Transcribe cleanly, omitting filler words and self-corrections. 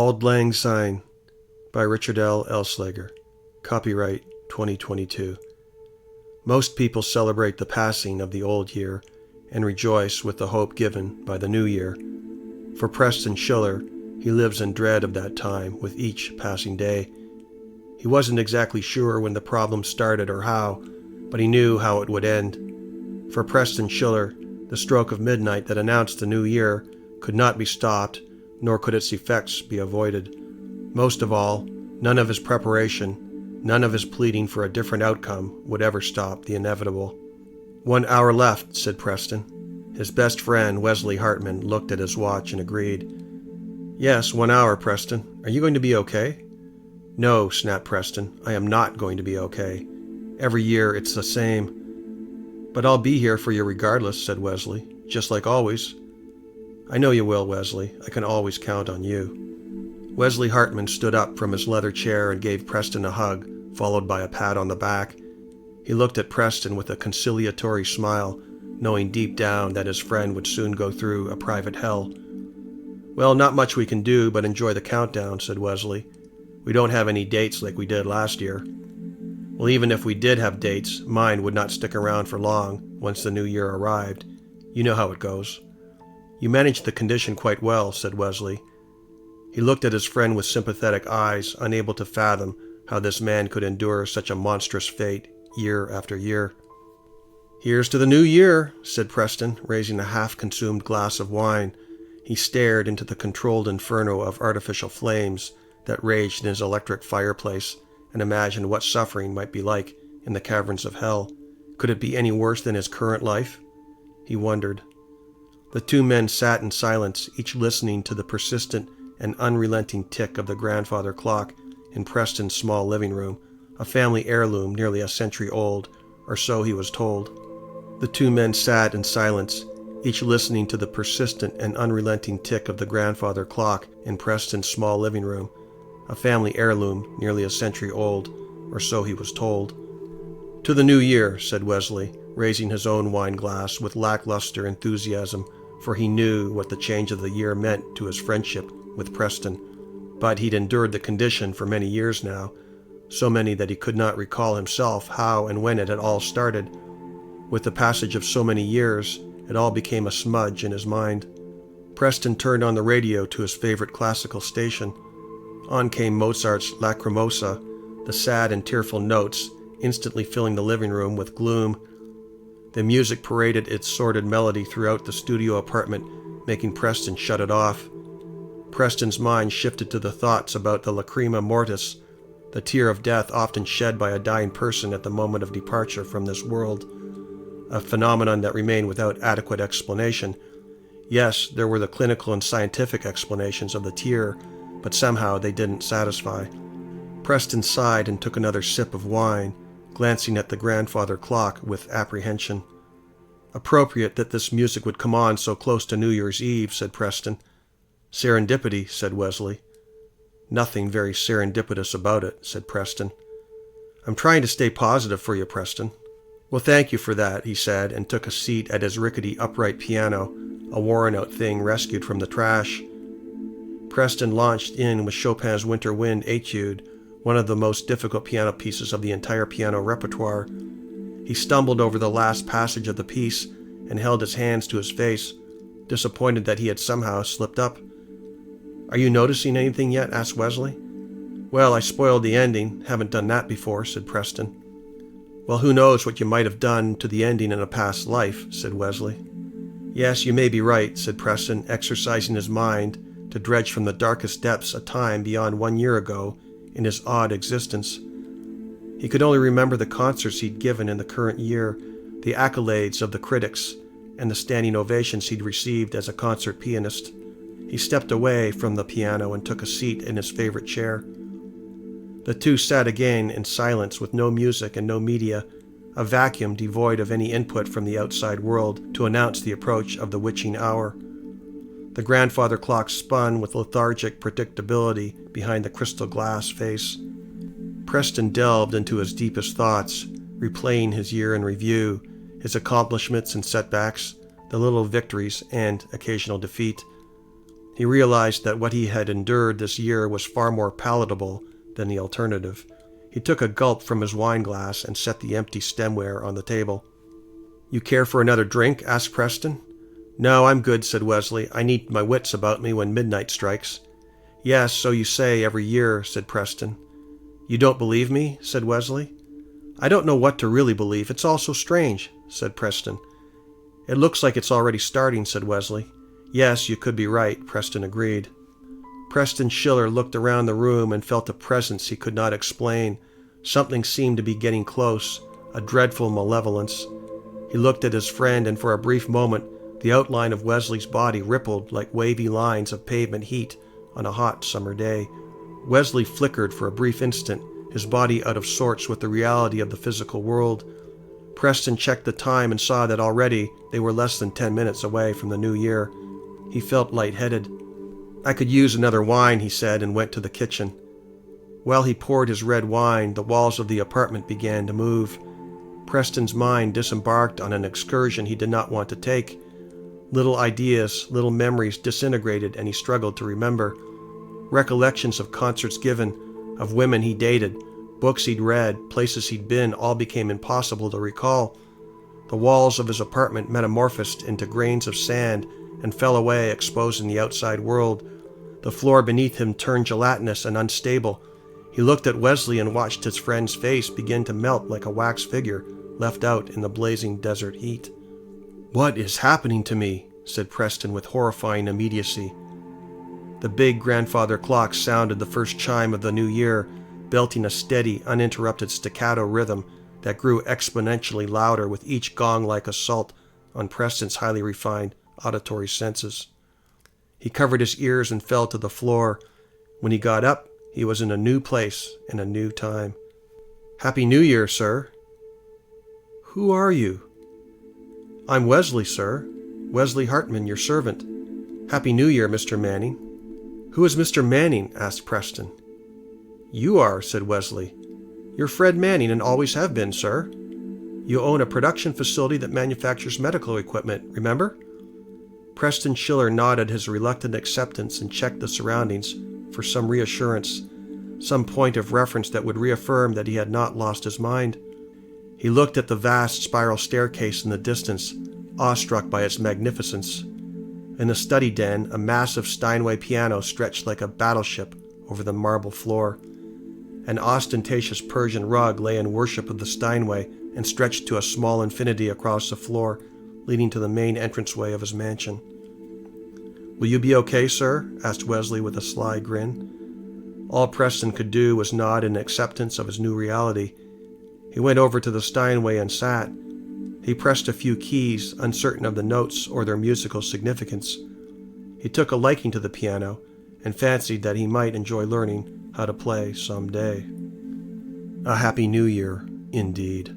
Auld Syne by Richard L. Elsliger. Copyright 2022. Most people celebrate the passing of the old year and rejoice with the hope given by the new year. For Preston Schiller, he lives in dread of that time with each passing day. He wasn't exactly sure when the problem started or how, but he knew how it would end. For Preston Schiller, the stroke of midnight that announced the new year could not be stopped, nor could its effects be avoided. Most of all, none of his preparation, none of his pleading for a different outcome would ever stop the inevitable. 1 hour left, said Preston. His best friend, Wesley Hartman, looked at his watch and agreed. Yes, 1 hour, Preston. Are you going to be okay? No, snapped Preston. I am not going to be okay. Every year it's the same. But I'll be here for you regardless, said Wesley, just like always. I know you will, Wesley. I can always count on you. Wesley Hartman stood up from his leather chair and gave Preston a hug, followed by a pat on the back. He looked at Preston with a conciliatory smile, knowing deep down that his friend would soon go through a private hell. Well, not much we can do but enjoy the countdown, said Wesley. We don't have any dates like we did last year. Well, even if we did have dates, mine would not stick around for long once the new year arrived. You know how it goes. You managed the condition quite well, said Wesley. He looked at his friend with sympathetic eyes, unable to fathom how this man could endure such a monstrous fate year after year. Here's to the new year, said Preston, raising a half-consumed glass of wine. He stared into the controlled inferno of artificial flames that raged in his electric fireplace and imagined what suffering might be like in the caverns of hell. Could it be any worse than his current life? He wondered. The two men sat in silence, each listening to the persistent and unrelenting tick of the grandfather clock in Preston's small living room, a family heirloom nearly a century old, or so he was told. The two men sat in silence, each listening to the persistent and unrelenting tick of the grandfather clock in Preston's small living room, a family heirloom nearly a century old, or so he was told. To the new year, said Wesley, raising his own wine glass with lackluster enthusiasm, for he knew what the change of the year meant to his friendship with Preston. But he'd endured the condition for many years now, so many that he could not recall himself how and when it had all started. With the passage of so many years, it all became a smudge in his mind. Preston turned on the radio to his favorite classical station. On came Mozart's Lacrimosa, the sad and tearful notes instantly filling the living room with gloom. The music paraded its sordid melody throughout the studio apartment, making Preston shut it off. Preston's mind shifted to the thoughts about the lacrima mortis, the tear of death often shed by a dying person at the moment of departure from this world, a phenomenon that remained without adequate explanation. Yes, there were the clinical and scientific explanations of the tear, but somehow they didn't satisfy. Preston sighed and took another sip of wine, glancing at the grandfather clock with apprehension. Appropriate that this music would come on so close to New Year's Eve, said Preston. Serendipity, said Wesley. Nothing very serendipitous about it, said Preston. I'm trying to stay positive for you, Preston. Well, thank you for that, he said, and took a seat at his rickety upright piano, a worn-out thing rescued from the trash. Preston launched in with Chopin's Winter Wind Etude, one of the most difficult piano pieces of the entire piano repertoire. He stumbled over the last passage of the piece and held his hands to his face, disappointed that he had somehow slipped up. Are you noticing anything yet? Asked Wesley. Well, I spoiled the ending. Haven't done that before, said Preston. Well, who knows what you might have done to the ending in a past life, said Wesley. Yes, you may be right, said Preston, exercising his mind to dredge from the darkest depths a time beyond 1 year ago in his odd existence. He could only remember the concerts he'd given in the current year, the accolades of the critics, and the standing ovations he'd received as a concert pianist. He stepped away from the piano and took a seat in his favorite chair. The two sat again in silence with no music and no media, a vacuum devoid of any input from the outside world to announce the approach of the witching hour. The grandfather clock spun with lethargic predictability behind the crystal glass face. Preston delved into his deepest thoughts, replaying his year in review, his accomplishments and setbacks, the little victories and occasional defeat. He realized that what he had endured this year was far more palatable than the alternative. He took a gulp from his wine glass and set the empty stemware on the table. "You care for another drink?" asked Preston. "No, I'm good," said Wesley. "I need my wits about me when midnight strikes." "Yes, so you say every year," said Preston. "You don't believe me?" said Wesley. "I don't know what to really believe. It's all so strange," said Preston. "It looks like it's already starting," said Wesley. "Yes, you could be right," Preston agreed. Preston Schiller looked around the room and felt a presence he could not explain. Something seemed to be getting close, a dreadful malevolence. He looked at his friend, and for a brief moment, the outline of Wesley's body rippled like wavy lines of pavement heat on a hot summer day. Wesley flickered for a brief instant, his body out of sorts with the reality of the physical world. Preston checked the time and saw that already they were less than 10 minutes away from the new year. He felt lightheaded. "I could use another wine," he said, and went to the kitchen. While he poured his red wine, the walls of the apartment began to move. Preston's mind disembarked on an excursion he did not want to take. Little ideas, little memories disintegrated, and he struggled to remember. Recollections of concerts given, of women he dated, books he'd read, places he'd been, all became impossible to recall. The walls of his apartment metamorphosed into grains of sand and fell away, exposing the outside world. The floor beneath him turned gelatinous and unstable. He looked at Wesley and watched his friend's face begin to melt like a wax figure left out in the blazing desert heat. "What is happening to me?" said Preston with horrifying immediacy. The big grandfather clock sounded the first chime of the new year, belting a steady, uninterrupted staccato rhythm that grew exponentially louder with each gong-like assault on Preston's highly refined auditory senses. He covered his ears and fell to the floor. When he got up, he was in a new place and a new time. "Happy New Year, sir." "Who are you?" "I'm Wesley, sir. Wesley Hartman, your servant. Happy New Year, Mr. Manning." "Who is Mr. Manning?" asked Preston. "You are," said Wesley. "You're Fred Manning and always have been, sir. You own a production facility that manufactures medical equipment, remember?" Preston Schiller nodded his reluctant acceptance and checked the surroundings for some reassurance, some point of reference that would reaffirm that he had not lost his mind. He looked at the vast spiral staircase in the distance, awestruck by its magnificence. In the study den, a massive Steinway piano stretched like a battleship over the marble floor. An ostentatious Persian rug lay in worship of the Steinway and stretched to a small infinity across the floor, leading to the main entranceway of his mansion. "Will you be okay, sir?" asked Wesley with a sly grin. All Preston could do was nod in acceptance of his new reality. He went over to the Steinway and sat. He pressed a few keys, uncertain of the notes or their musical significance. He took a liking to the piano and fancied that he might enjoy learning how to play some day. A Happy New Year, indeed.